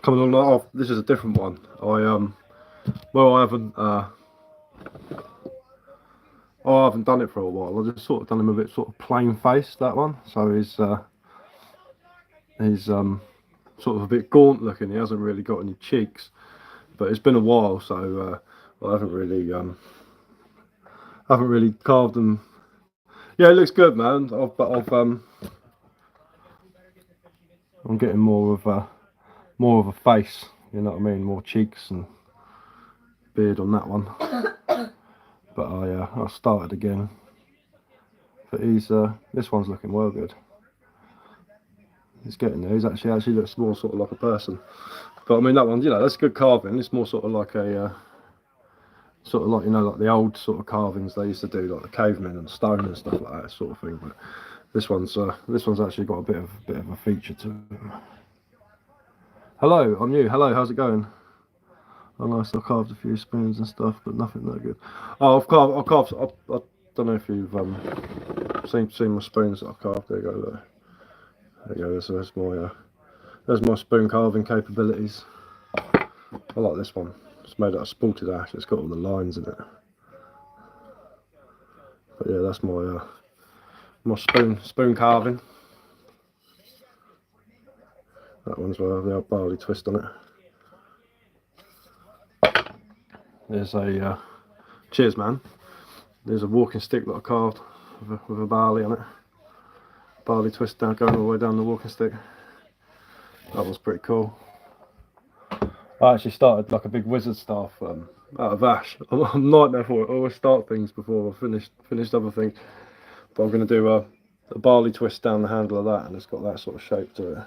coming along. Oh, this is a different one. I haven't done it for a while. I just sort of done him a bit sort of plain face, that one. So he's sort of a bit gaunt looking. He hasn't really got any cheeks, but it's been a while, so I haven't really carved them. Yeah, it looks good, man. I'm getting more of a face. You know what I mean? More cheeks and beard on that one. But I started again. But this one's looking well good. He's getting there. He's actually looks more sort of like a person. But I mean, that one, that's good carving. It's more sort of like a sort of like, like the old sort of carvings they used to do, like the cavemen and stone and stuff like that sort of thing. But this one's actually got a bit of a feature to it. Hello, I'm you. Hello, how's it going? Oh, nice. I carved a few spoons and stuff, but nothing that good. Oh, I don't know if you've seen my spoons that I've carved. There you go. Look. There you go. There's my spoon carving capabilities. I like this one. It's made out of spalted ash. It's got all the lines in it. But yeah, that's my spoon carving. That one's where the old barley twist on it. There's a cheers, man. There's a walking stick that I carved with a barley on it. Barley twist down, going all the way down the walking stick. That was pretty cool. I actually started like a big wizard staff out of ash. I'm a nightmare for it. I always start things before I finished other things. But I'm going to do a barley twist down the handle of that, and it's got that sort of shape to it.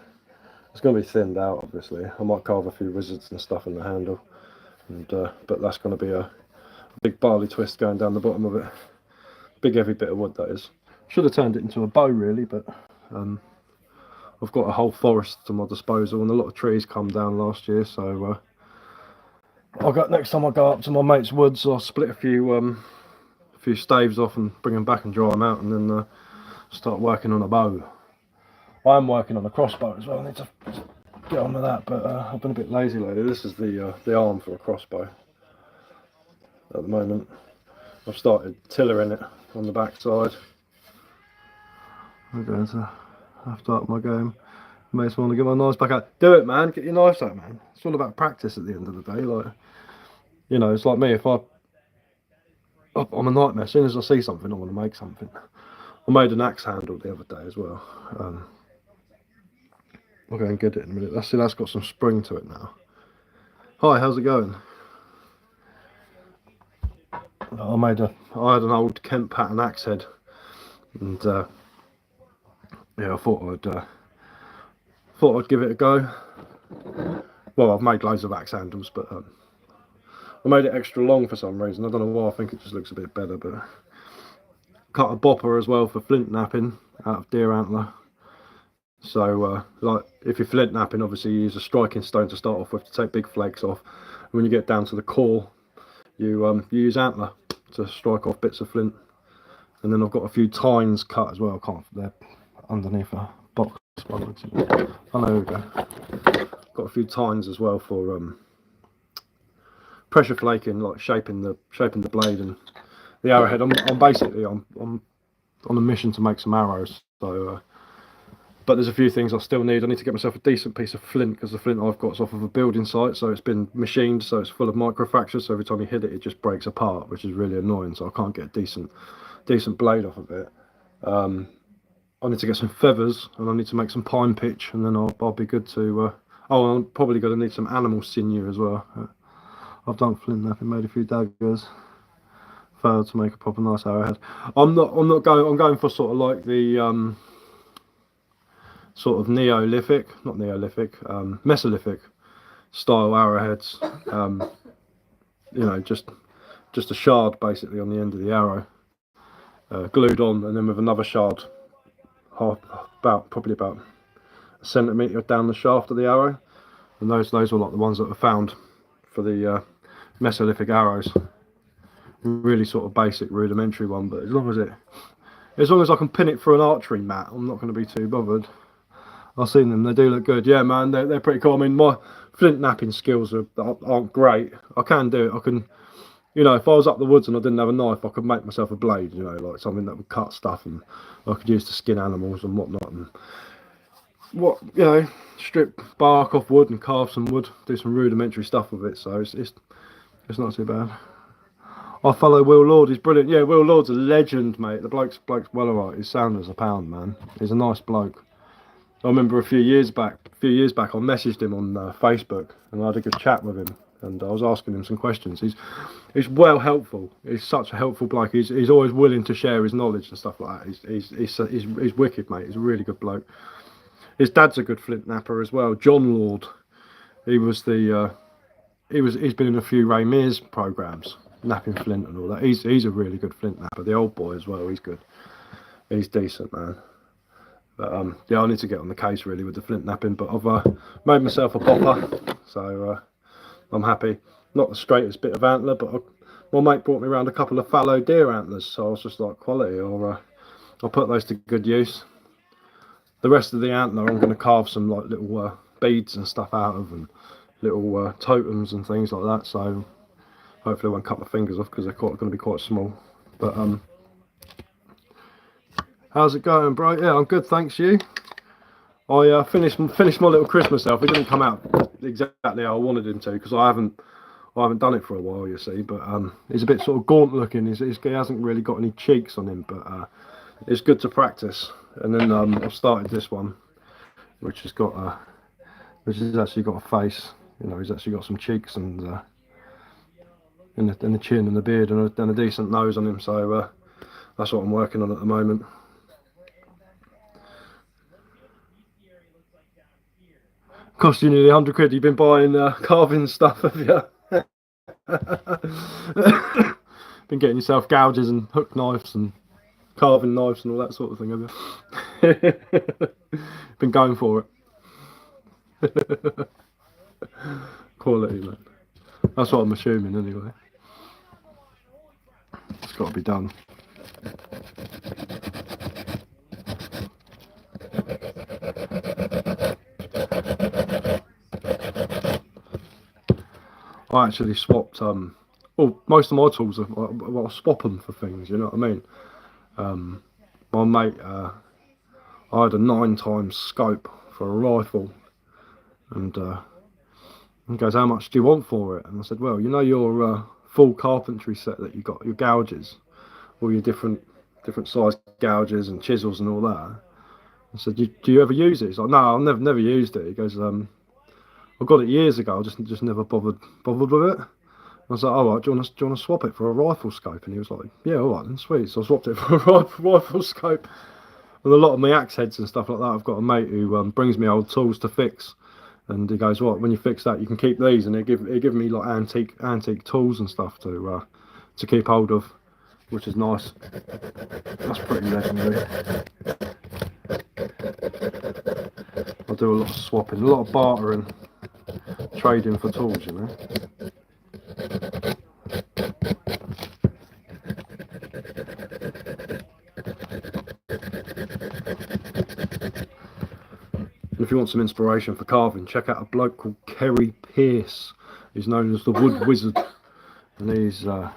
It's going to be thinned out, obviously. I might carve a few wizards and stuff in the handle, and but that's going to be a big barley twist going down the bottom of it. Big heavy bit of wood, that is. Should have turned it into a bow really, but I've got a whole forest to my disposal, and a lot of trees come down last year, so next time I go up to my mate's woods, I'll split a few staves off and bring them back and dry them out, and then start working on a bow. I am working on a crossbow as well. I need to get on with that, but I've been a bit lazy lately. This is the arm for a crossbow at the moment. I've started tillering it on the back side. I'm going to have to up my game. May as well want to get my knives back out. Do it, man. Get your knives out, man. It's all about practice at the end of the day. Like, it's like me. If I'm a nightmare. As soon as I see something, I want to make something. I made an axe handle the other day as well. I'll go and get it in a minute. That's got some spring to it now. Hi, how's it going? I had an old Kent pattern axe head, and yeah, I thought I'd give it a go. Well, I've made loads of axe handles, but I made it extra long for some reason. I don't know why. I think it just looks a bit better. But cut a bopper as well for flint knapping out of deer antler. So like if you're flint knapping, obviously you use a striking stone to start off with to take big flakes off. When you get down to the core, you use antler to strike off bits of flint. And then I've got a few tines cut as well. They're underneath a box. Oh no, there we go. Got a few tines as well for pressure flaking, like shaping the blade and the arrowhead. I'm basically on a mission to make some arrows. So, but there's a few things I still need. I need to get myself a decent piece of flint, because the flint I've got is off of a building site, so it's been machined, so it's full of microfractures. So every time you hit it, it just breaks apart, which is really annoying. So I can't get a decent blade off of it. I need to get some feathers, and I need to make some pine pitch, and then I'll be good to. Oh, I'm probably going to need some animal sinew as well. I've done flint knapping, made a few daggers. Failed to make a proper nice arrowhead. I'm going for sort of like the sort of Mesolithic style arrowheads. Just a shard basically on the end of the arrow, glued on, and then with another shard probably about a centimetre down the shaft of the arrow. And those were like the ones that were found for the Mesolithic arrows. Really sort of basic, rudimentary one, but as long as I can pin it through an archery mat, I'm not going to be too bothered. I've seen them. They do look good. Yeah, man, they're pretty cool. I mean, my flint knapping skills aren't great. I can do it. I can, you know, if I was up the woods and I didn't have a knife, I could make myself a blade. You know, like something that would cut stuff, and I could use to skin animals and whatnot. And you know, strip bark off wood and carve some wood, do some rudimentary stuff with it. So it's not too bad. I follow Will Lord. He's brilliant. Yeah, Will Lord's a legend, mate. The bloke's well alright. His sound is a pound, man. He's a nice bloke. I remember a few years back, I messaged him on Facebook, and I had a good chat with him, and I was asking him some questions. He's well helpful. He's such a helpful bloke. He's always willing to share his knowledge and stuff like that. He's wicked, mate. He's a really good bloke. His dad's a good flint napper as well, John Lord. He was he's been in a few Ray Mears programs, napping flint and all that. He's a really good flint napper. The old boy as well. He's good. He's decent, man. But yeah, I need to get on the case really with the flint napping. But I've made myself a popper, so I'm happy. Not the straightest bit of antler, but my mate brought me around a couple of fallow deer antlers, so I was just like, quality. I'll put those to good use. The rest of the antler, I'm going to carve some like little beads and stuff out of, and little totems and things like that. So hopefully I won't cut my fingers off because they're going to be quite small. But how's it going, bro? Yeah, I'm good, thanks. You? I finished my little Christmas elf. It didn't come out exactly how I wanted him to because I haven't done it for a while, you see. But he's a bit sort of gaunt looking. He hasn't really got any cheeks on him, but it's good to practice. And then I've started this one, which has actually got a face. You know, he's actually got some cheeks and the chin and the beard and a decent nose on him. So that's what I'm working on at the moment. Cost you nearly 100 quid. You've been buying carving stuff, have you? Been getting yourself gouges and hook knives and carving knives and all that sort of thing, have you? Been going for it. Quality, man. That's what I'm assuming anyway. It's got to be done. I actually swapped well, most of my tools I swap them for things, you know what I mean. My mate, I had a 9x scope for a rifle, and he goes, how much do you want for it? And I said, well, you know your full carpentry set that you got, your gouges, all your different size gouges and chisels and all that. I said, do you ever use it? He's like, no, I've never used it. He goes, I got it years ago, I just never bothered with it. I was like, all right, do you want to swap it for a rifle scope? And he was like, yeah, all right then, sweet. So I swapped it for a rifle scope. With a lot of my axe heads and stuff like that, I've got a mate who brings me old tools to fix. And he goes, what, when you fix that, you can keep these. And he give me like antique tools and stuff to keep hold of, which is nice. That's pretty legendary. I do a lot of swapping, a lot of bartering, trading for tools, you know. If you want some inspiration for carving, check out a bloke called Kerry Pearce. He's known as the Wood Wizard, and he's the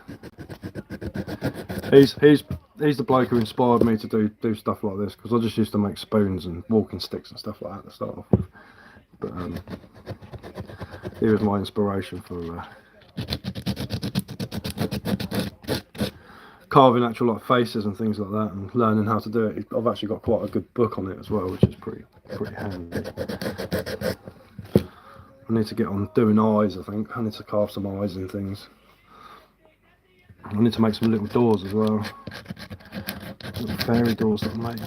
bloke who inspired me to do stuff like this, because I just used to make spoons and walking sticks and stuff like that to start off with. But he was my inspiration for carving actual like faces and things like that, and learning how to do it. I've actually got quite a good book on it as well, which is pretty handy. I need to get on doing eyes. I think I need to carve some eyes and things. I need to make some little doors as well, little fairy doors that I make.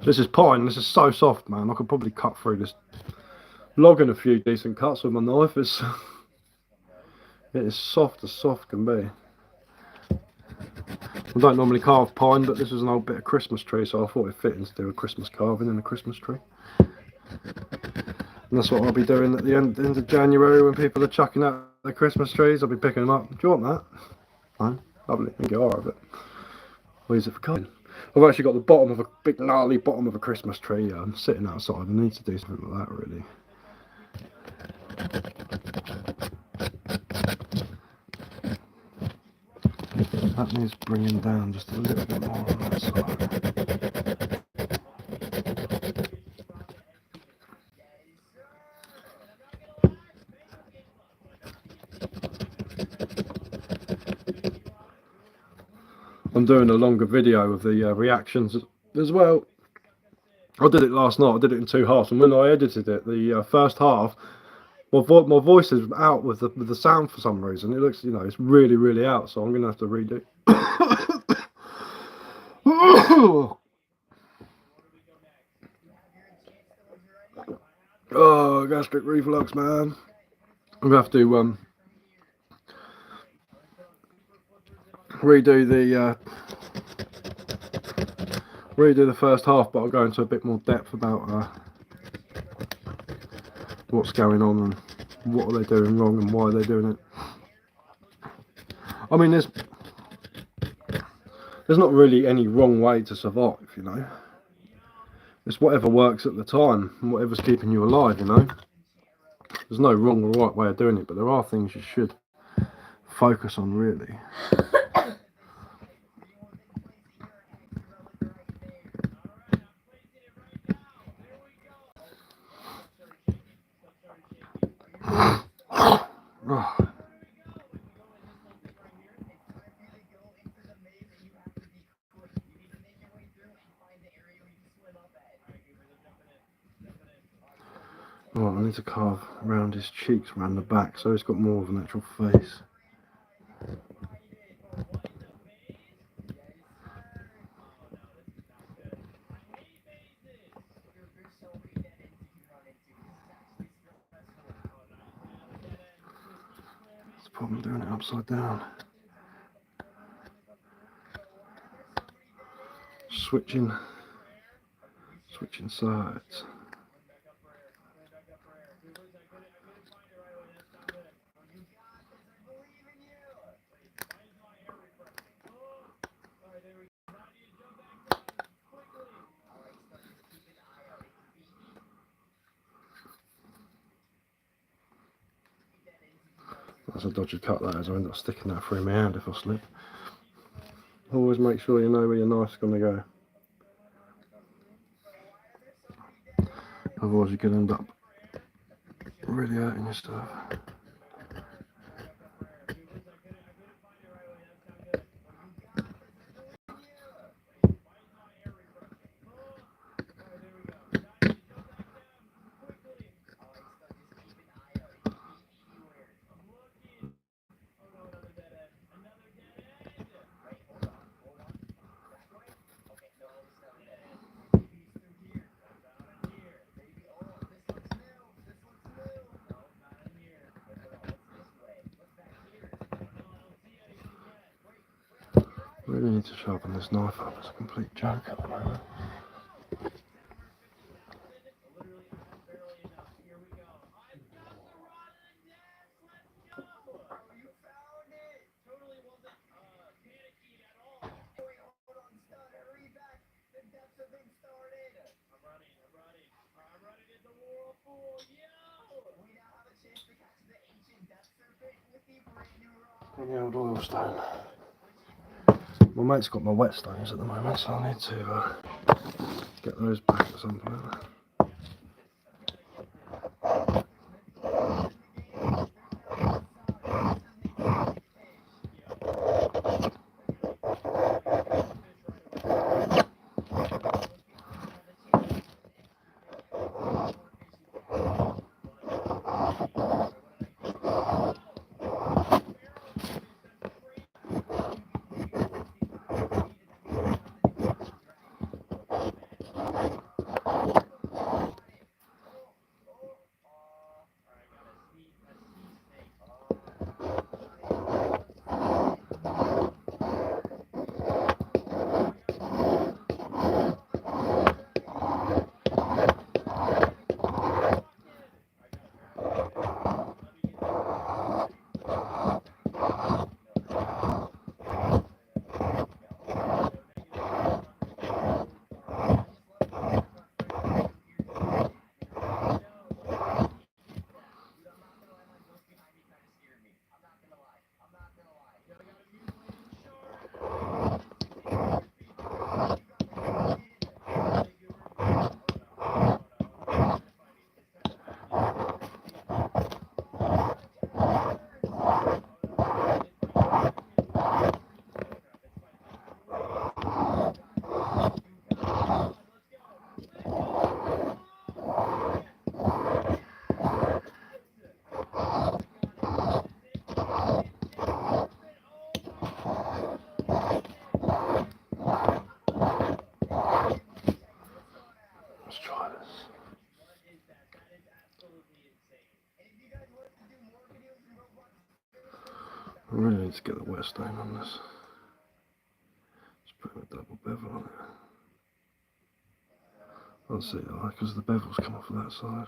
This is pine. This is so soft, man. I could probably cut through this log in a few decent cuts with my knife. It is soft as soft can be. I don't normally carve pine, but this is an old bit of Christmas tree, so I thought it fitting to do a Christmas carving in a Christmas tree. And that's what I'll be doing at the end of January when people are chucking out their Christmas trees. I'll be picking them up. Do you want that? Fine, lovely. You can get all of it. I'll use it for carving. I've actually got the bottom of a big gnarly bottom of a Christmas tree. I'm sitting outside. I need to do something like that really. That needs bringing down just a little bit more on that side. I'm doing a longer video of the reactions as well. I did it last night. I did it in 2 halves, and when I edited it, the first half, my voice is out with the sound for some reason. It looks, you know, it's really out. So I'm gonna have to redo. Oh, gastric reflux, man. I'm gonna have to redo the first half, but I'll go into a bit more depth about what's going on and what are they doing wrong and why they're doing it. I mean, there's not really any wrong way to survive, you know. It's whatever works at the time and whatever's keeping you alive, you know. There's no wrong or right way of doing it, but there are things you should focus on, really. Right, I need to carve around his cheeks, around the back, so he's got more of an actual face. That's the problem, doing it upside down. Switching sides. That's a dodgy cut, that is. I end up sticking that through my hand if I slip. Always make sure you know where your knife's going to go. Otherwise you can end up really hurting yourself. Really need to sharpen this knife up. It's a complete joke at the moment. And the old oil stone. My mate's got my whetstones at the moment, so I need to get those back at some point. I really need to get the wet stain on this. Just put a double bevel on it. I'll see that because the bevels come off of that side.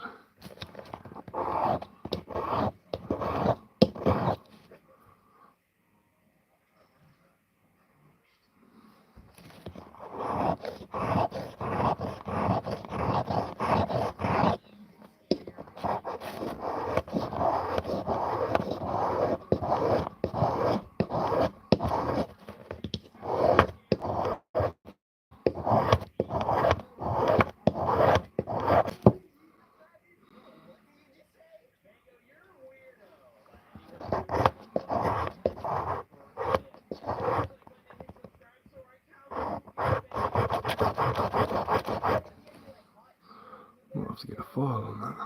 Might have to get a file on that.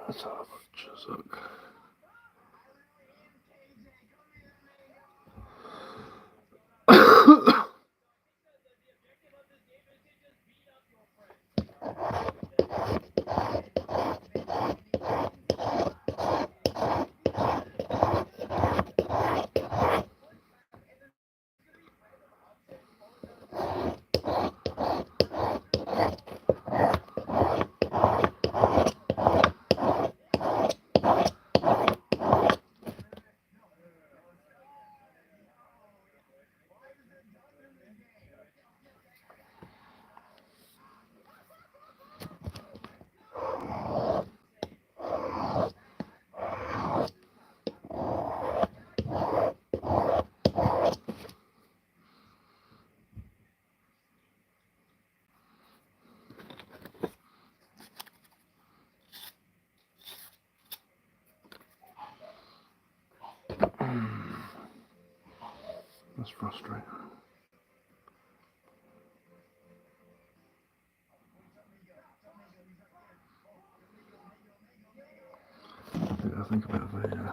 Let's have a look. That's frustrating. Yeah, I think about the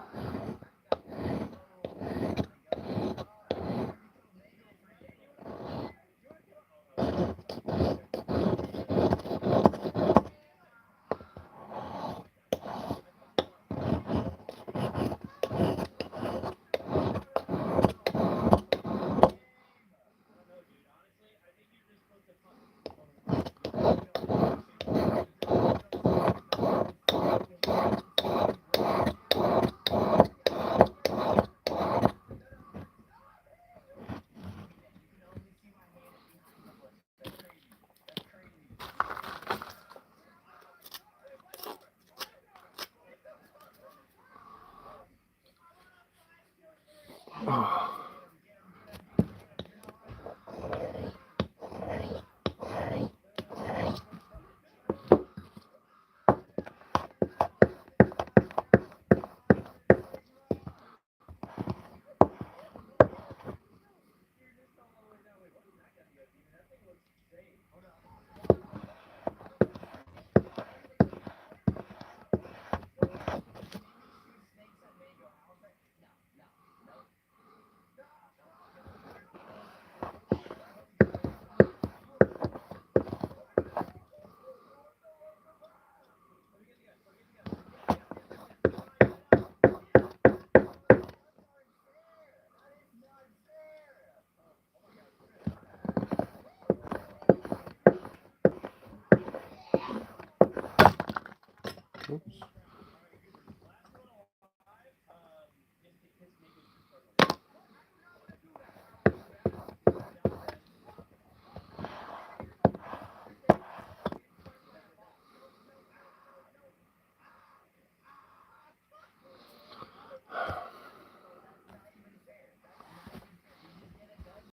oh. Oops.